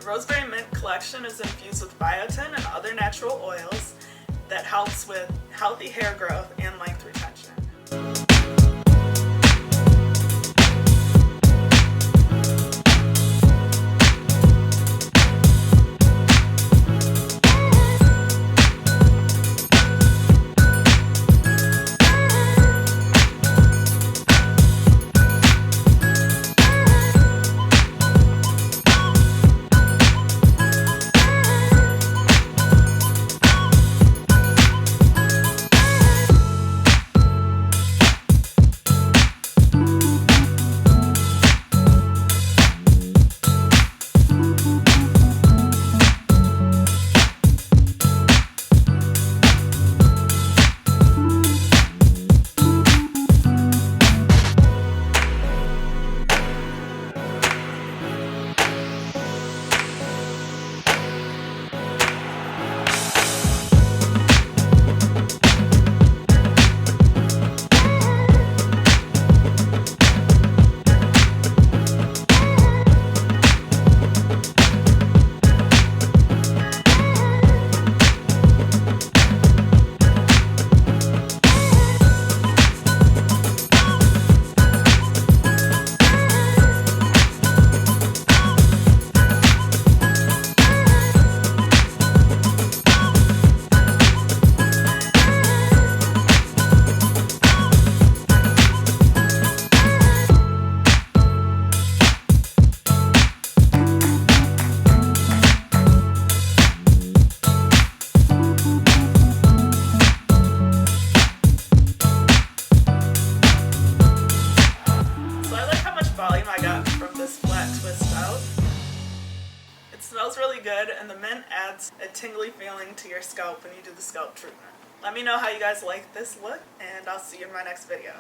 Rosemary Mint Collection is infused with biotin and other natural oils that helps with healthy hair growth and length retention. Volume I got from this flat twist out. It smells really good, and the mint adds a tingly feeling to your scalp when you do the scalp treatment. Let me know how you guys like this look, and I'll see you in my next video.